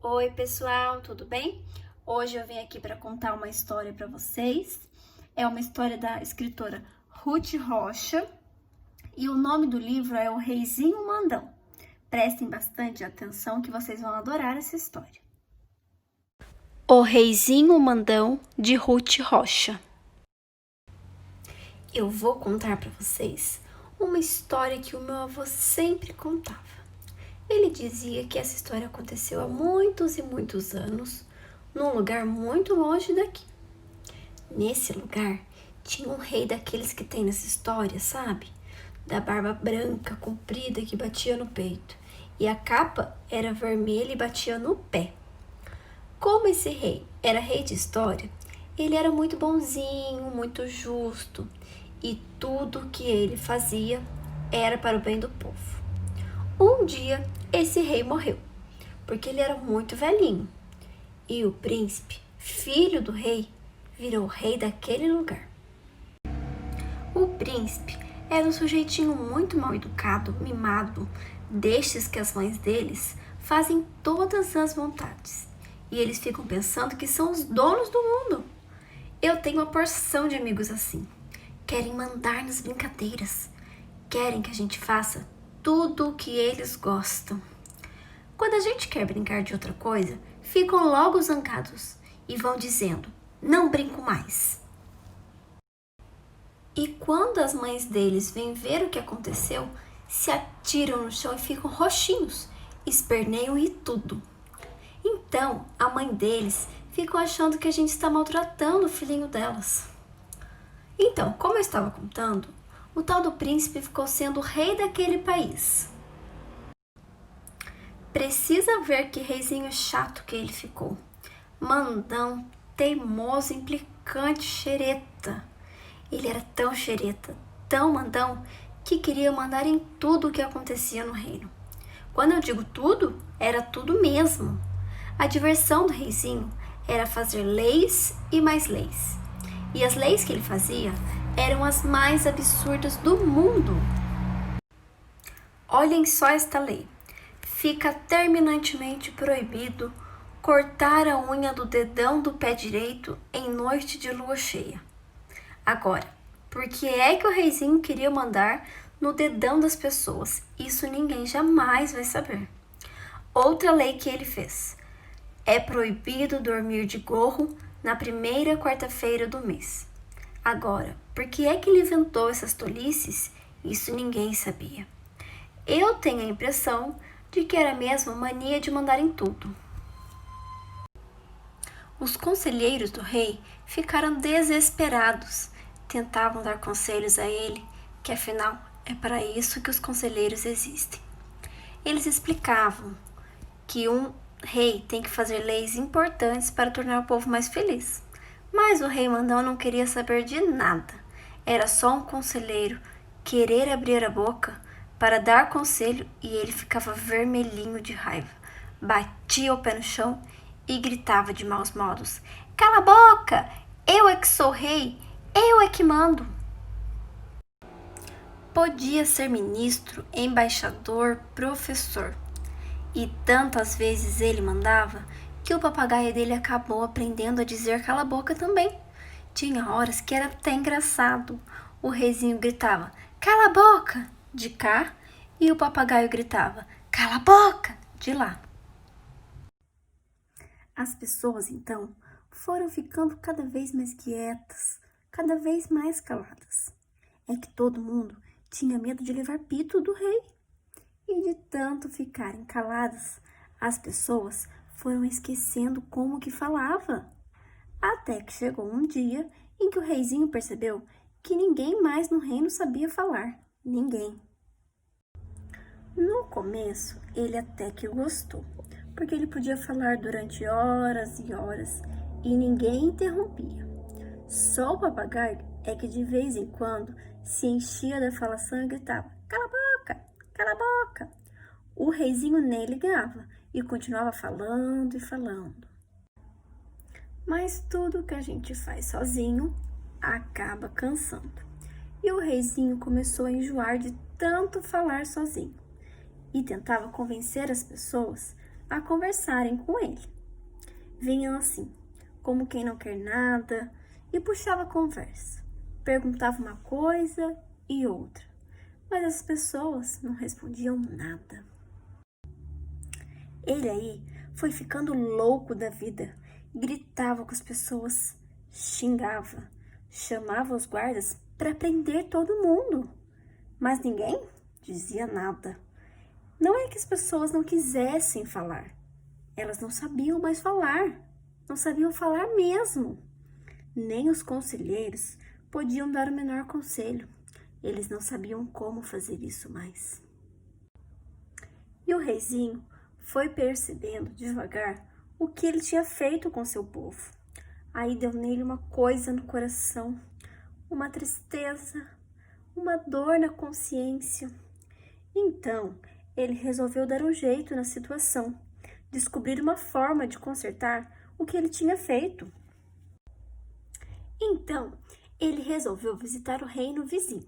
Oi, pessoal, tudo bem? Hoje eu vim aqui para contar uma história para vocês. É uma história da escritora Ruth Rocha e o nome do livro é O Reizinho Mandão. Prestem bastante atenção que vocês vão adorar essa história. O Reizinho Mandão, de Ruth Rocha. Eu vou contar para vocês uma história que o meu avô sempre contava. Ele dizia que essa história aconteceu há muitos e muitos anos, num lugar muito longe daqui. Nesse lugar, tinha um rei daqueles que tem nessa história, sabe? Da barba branca, comprida, que batia no peito. E a capa era vermelha e batia no pé. Como esse rei era rei de história, ele era muito bonzinho, muito justo. E tudo que ele fazia era para o bem do povo. Um dia, esse rei morreu, porque ele era muito velhinho. E o príncipe, filho do rei, virou rei daquele lugar. O príncipe era um sujeitinho muito mal educado, mimado, destes que as mães deles fazem todas as vontades. E eles ficam pensando que são os donos do mundo. Eu tenho uma porção de amigos assim. Querem mandar nas brincadeiras. Querem que a gente faça tudo o que eles gostam. Quando a gente quer brincar de outra coisa, ficam logo zangados e vão dizendo, não brinco mais. E quando as mães deles vêm ver o que aconteceu, se atiram no chão e ficam roxinhos, esperneiam e tudo. Então, a mãe deles ficou achando que a gente está maltratando o filhinho delas. Então, como eu estava contando, o tal do príncipe ficou sendo o rei daquele país. Precisa ver que reizinho chato que ele ficou. Mandão, teimoso, implicante, xereta. Ele era tão xereta, tão mandão, que queria mandar em tudo o que acontecia no reino. Quando eu digo tudo, era tudo mesmo. A diversão do reizinho era fazer leis e mais leis. E as leis que ele fazia eram as mais absurdas do mundo. Olhem só esta lei. Fica terminantemente proibido cortar a unha do dedão do pé direito em noite de lua cheia. Agora, por que é que o reizinho queria mandar no dedão das pessoas? Isso ninguém jamais vai saber. Outra lei que ele fez. É proibido dormir de gorro na primeira quarta-feira do mês. Agora, por que é que ele inventou essas tolices? Isso ninguém sabia. Eu tenho a impressão de que era mesmo mania de mandar em tudo. Os conselheiros do rei ficaram desesperados. Tentavam dar conselhos a ele, que afinal é para isso que os conselheiros existem. Eles explicavam que um rei tem que fazer leis importantes para tornar o povo mais feliz. Mas o rei mandão não queria saber de nada. Era só um conselheiro querer abrir a boca para dar conselho e ele ficava vermelhinho de raiva. Batia o pé no chão e gritava de maus modos. Cala a boca! Eu é que sou rei! Eu é que mando! Podia ser ministro, embaixador, professor. E tantas vezes ele mandava que o papagaio dele acabou aprendendo a dizer cala a boca também. Tinha horas que era até engraçado. O reizinho gritava, cala a boca, de cá, e o papagaio gritava, cala a boca, de lá. As pessoas, então, foram ficando cada vez mais quietas, cada vez mais caladas. É que todo mundo tinha medo de levar pito do rei. E de tanto ficarem caladas, as pessoas foram esquecendo como que falava. Até que chegou um dia em que o reizinho percebeu que ninguém mais no reino sabia falar. Ninguém. No começo, ele até que gostou, porque ele podia falar durante horas e horas e ninguém interrompia. Só o papagaio é que de vez em quando se enchia da falação e gritava, cala a boca, cala a boca. O reizinho nem ligava e continuava falando e falando. Mas tudo que a gente faz sozinho acaba cansando. E o reizinho começou a enjoar de tanto falar sozinho e tentava convencer as pessoas a conversarem com ele. Vinham assim, como quem não quer nada, e puxava a conversa. Perguntava uma coisa e outra, mas as pessoas não respondiam nada. Ele aí foi ficando louco da vida, gritava com as pessoas, xingava, chamava os guardas para prender todo mundo, mas ninguém dizia nada. Não é que as pessoas não quisessem falar, elas não sabiam mais falar, não sabiam falar mesmo. Nem os conselheiros podiam dar o menor conselho, eles não sabiam como fazer isso mais. E o reizinho foi percebendo devagar o que ele tinha feito com seu povo. Aí deu nele uma coisa no coração, uma tristeza, uma dor na consciência. Então, ele resolveu dar um jeito na situação, descobrir uma forma de consertar o que ele tinha feito. Então, ele resolveu visitar o reino vizinho,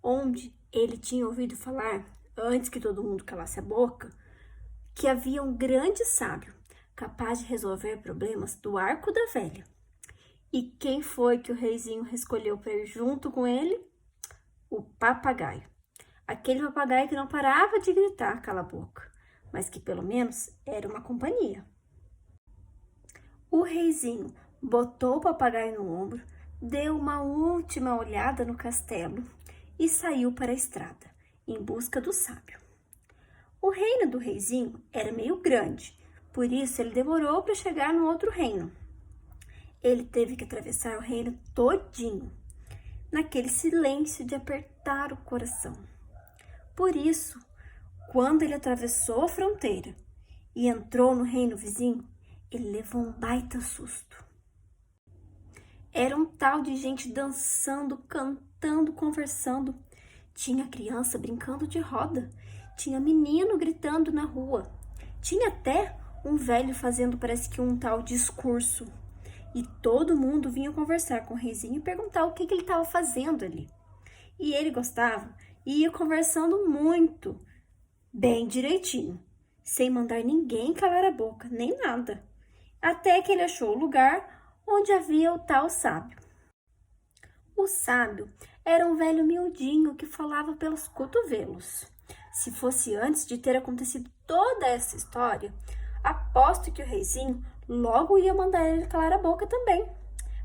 onde ele tinha ouvido falar, antes que todo mundo calasse a boca, que havia um grande sábio capaz de resolver problemas do arco da velha. E quem foi que o reizinho escolheu para ir junto com ele? O papagaio. Aquele papagaio que não parava de gritar cala a boca, mas que pelo menos era uma companhia. O reizinho botou o papagaio no ombro, deu uma última olhada no castelo e saiu para a estrada, em busca do sábio. O reino do reizinho era meio grande, por isso ele demorou para chegar no outro reino. Ele teve que atravessar o reino todinho, naquele silêncio de apertar o coração. Por isso, quando ele atravessou a fronteira e entrou no reino vizinho, ele levou um baita susto. Era um tal de gente dançando, cantando, conversando. Tinha criança brincando de roda, tinha menino gritando na rua, tinha até um velho fazendo parece que um tal discurso. E todo mundo vinha conversar com o reizinho e perguntar o que ele estava fazendo ali. E ele gostava e ia conversando muito, bem direitinho, sem mandar ninguém calar a boca, nem nada. Até que ele achou o lugar onde havia o tal sábio. O sábio era um velho miudinho que falava pelos cotovelos. Se fosse antes de ter acontecido toda essa história, aposto que o reizinho logo ia mandar ele calar a boca também.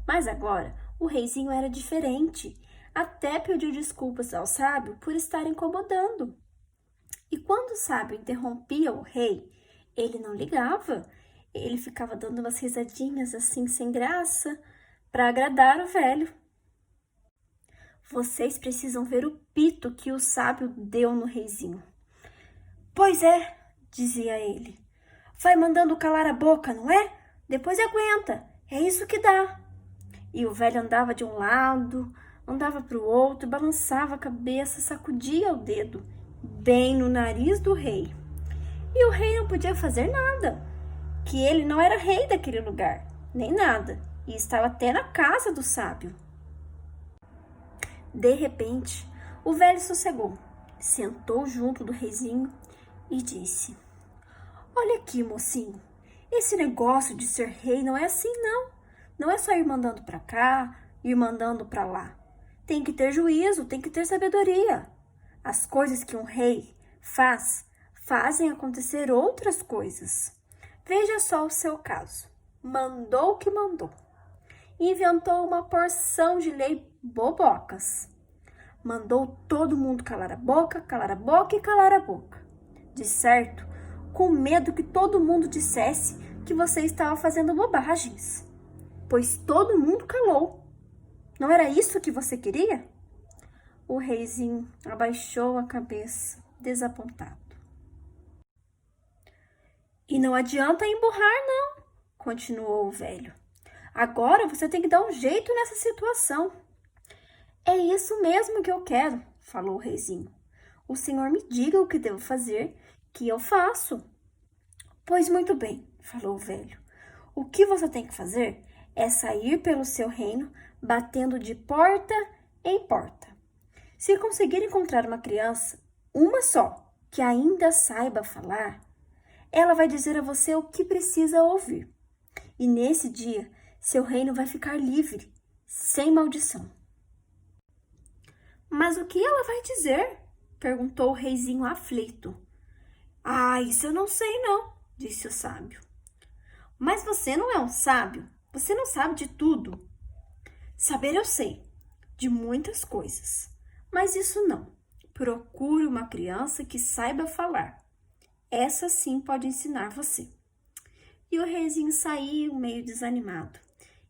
Mas agora, o reizinho era diferente. Até pediu desculpas ao sábio por estar incomodando. E quando o sábio interrompia o rei, ele não ligava. Ele ficava dando umas risadinhas assim, sem graça, para agradar o velho. Vocês precisam ver o pito que o sábio deu no reizinho. Pois é, dizia ele. Vai mandando calar a boca, não é? Depois aguenta, é isso que dá. E o velho andava de um lado, andava para o outro, balançava a cabeça, sacudia o dedo, bem no nariz do rei. E o rei não podia fazer nada, que ele não era rei daquele lugar, nem nada, e estava até na casa do sábio. De repente, o velho sossegou, sentou junto do reizinho e disse: Olha aqui, mocinho, esse negócio de ser rei não é assim, não. Não é só ir mandando para cá, ir mandando para lá. Tem que ter juízo, tem que ter sabedoria. As coisas que um rei fazem acontecer outras coisas. Veja só o seu caso. Mandou o que mandou. Inventou uma porção de lei bobocas. Mandou todo mundo calar a boca e calar a boca. De certo, com medo que todo mundo dissesse que você estava fazendo bobagens, pois todo mundo calou. Não era isso que você queria? O reizinho abaixou a cabeça, desapontado. E não adianta emburrar, não, continuou o velho. Agora você tem que dar um jeito nessa situação. É isso mesmo que eu quero, falou o reizinho. O senhor me diga o que devo fazer, que eu faço. Pois muito bem, falou o velho. O que você tem que fazer é sair pelo seu reino, batendo de porta em porta. Se conseguir encontrar uma criança, uma só, que ainda saiba falar, Ela vai dizer a você o que precisa ouvir. E nesse dia, seu reino vai ficar livre, sem maldição. Mas o que ela vai dizer? Perguntou o reizinho aflito. Ah, isso eu não sei não, disse o sábio. Mas você não é um sábio, você não sabe de tudo. Saber eu sei, de muitas coisas, mas isso não. Procure uma criança que saiba falar. Essa sim pode ensinar você. E o reizinho saiu meio desanimado.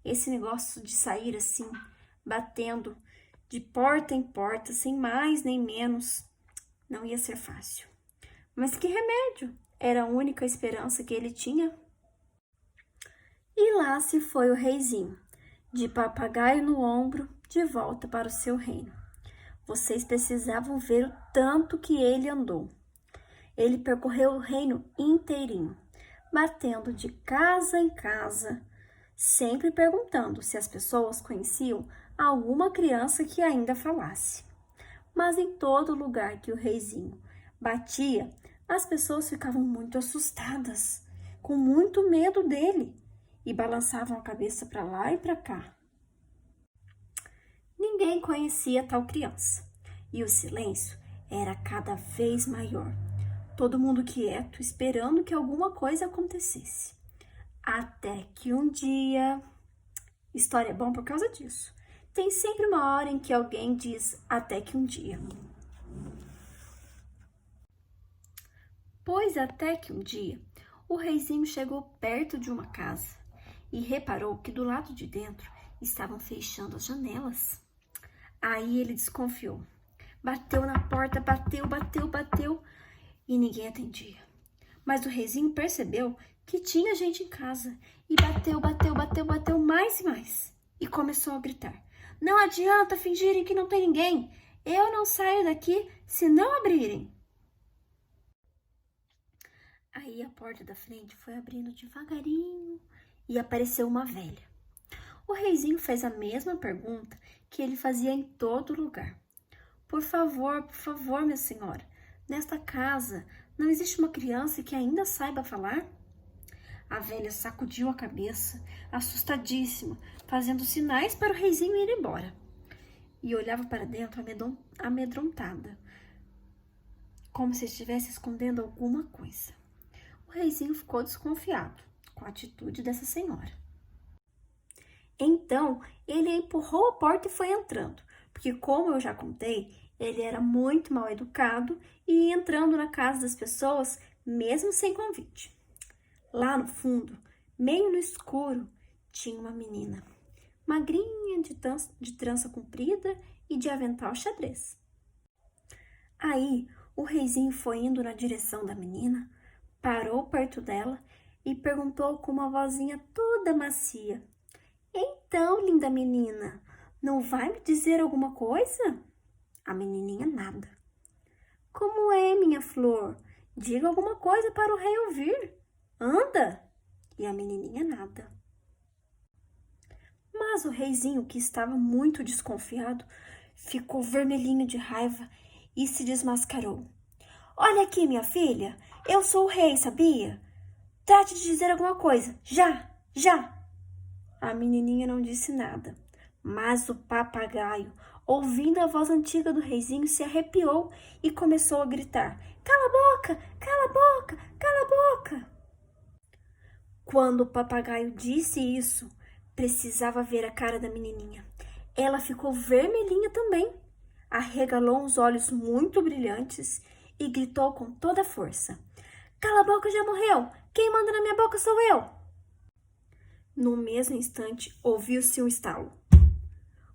Esse negócio de sair assim, batendo de porta em porta, sem mais nem menos, não ia ser fácil. Mas que remédio! Era a única esperança que ele tinha. E lá se foi o reizinho, de papagaio no ombro, de volta para o seu reino. Vocês precisavam ver o tanto que ele andou. Ele percorreu o reino inteirinho, batendo de casa em casa, sempre perguntando se as pessoas conheciam alguma criança que ainda falasse. Mas em todo lugar que o reizinho batia, as pessoas ficavam muito assustadas, com muito medo dele, e balançavam a cabeça para lá e para cá. Ninguém conhecia tal criança, e o silêncio era cada vez maior. Todo mundo quieto, esperando que alguma coisa acontecesse. Até que um dia... História é bom por causa disso. Tem sempre uma hora em que alguém diz até que um dia. Pois até que um dia, o reizinho chegou perto de uma casa e reparou que do lado de dentro estavam fechando as janelas. Aí ele desconfiou. Bateu na porta, bateu e ninguém atendia. Mas o reizinho percebeu que tinha gente em casa e bateu mais e mais. E começou a gritar: não adianta fingirem que não tem ninguém. Eu não saio daqui se não abrirem. Aí a porta da frente foi abrindo devagarinho e apareceu uma velha. O reizinho fez a mesma pergunta que ele fazia em todo lugar. Por favor, minha senhora, nesta casa não existe uma criança que ainda saiba falar? A velha sacudiu a cabeça, assustadíssima, fazendo sinais para o reizinho ir embora. E olhava para dentro amedrontada, como se estivesse escondendo alguma coisa. O reizinho ficou desconfiado com a atitude dessa senhora. Então, ele empurrou a porta e foi entrando, porque, como eu já contei, ele era muito mal educado e ia entrando na casa das pessoas, mesmo sem convite. Lá no fundo, meio no escuro, tinha uma menina, magrinha, de trança comprida e de avental xadrez. Aí, o reizinho foi indo na direção da menina, parou perto dela e perguntou com uma vozinha toda macia: então, linda menina, não vai me dizer alguma coisa? A menininha nada. Como é, minha flor? Diga alguma coisa para o rei ouvir. Anda! E a menininha nada. Mas o reizinho, que estava muito desconfiado, ficou vermelhinho de raiva e se desmascarou. Olha aqui, minha filha, eu sou o rei, sabia? Trate de dizer alguma coisa, já! A menininha não disse nada, mas o papagaio, ouvindo a voz antiga do reizinho, se arrepiou e começou a gritar: cala a boca, cala a boca, cala a boca! Quando o papagaio disse isso, precisava ver a cara da menininha. Ela ficou vermelhinha também, arregalou os olhos muito brilhantes e gritou com toda a força: cala a boca, já morreu! Quem manda na minha boca sou eu! No mesmo instante, ouviu-se um estalo,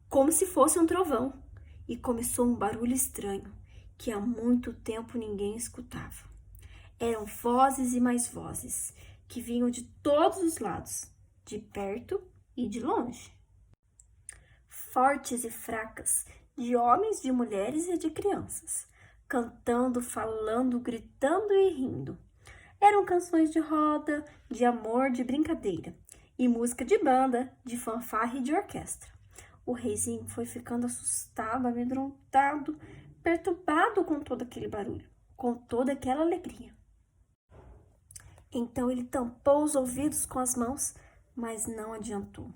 como se fosse um trovão, e começou um barulho estranho, que há muito tempo ninguém escutava. Eram vozes e mais vozes, que vinham de todos os lados, de perto e de longe. Fortes e fracas, de homens, de mulheres e de crianças, cantando, falando, gritando e rindo. Eram canções de roda, de amor, de brincadeira, e música de banda, de fanfarra e de orquestra. O reizinho foi ficando assustado, amedrontado, perturbado com todo aquele barulho, com toda aquela alegria. Então ele tampou os ouvidos com as mãos, mas não adiantou.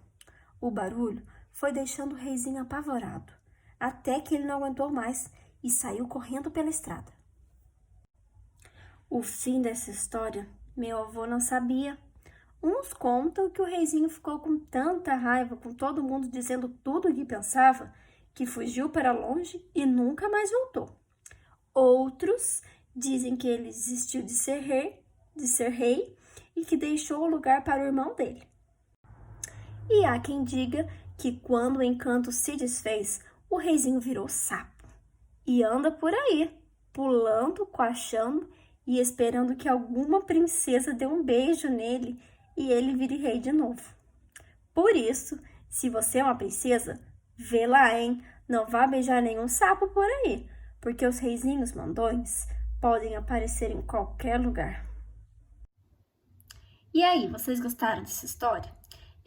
O barulho foi deixando o reizinho apavorado, até que ele não aguentou mais e saiu correndo pela estrada. O fim dessa história, meu avô não sabia. Uns contam que o reizinho ficou com tanta raiva, com todo mundo dizendo tudo o que pensava, que fugiu para longe e nunca mais voltou. Outros dizem que ele desistiu de ser rei e que deixou o lugar para o irmão dele. E há quem diga que quando o encanto se desfez, o reizinho virou sapo e anda por aí, pulando, coachando e esperando que alguma princesa dê um beijo nele e ele vire rei de novo. Por isso, se você é uma princesa, vê lá, hein? Não vá beijar nenhum sapo por aí, porque os reizinhos mandões podem aparecer em qualquer lugar. E aí, vocês gostaram dessa história?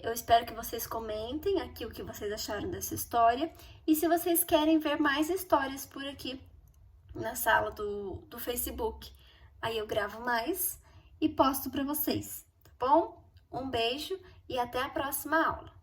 Eu espero que vocês comentem aqui o que vocês acharam dessa história e se vocês querem ver mais histórias por aqui na sala do Facebook. Aí eu gravo mais e posto para vocês, tá bom? Um beijo e até a próxima aula.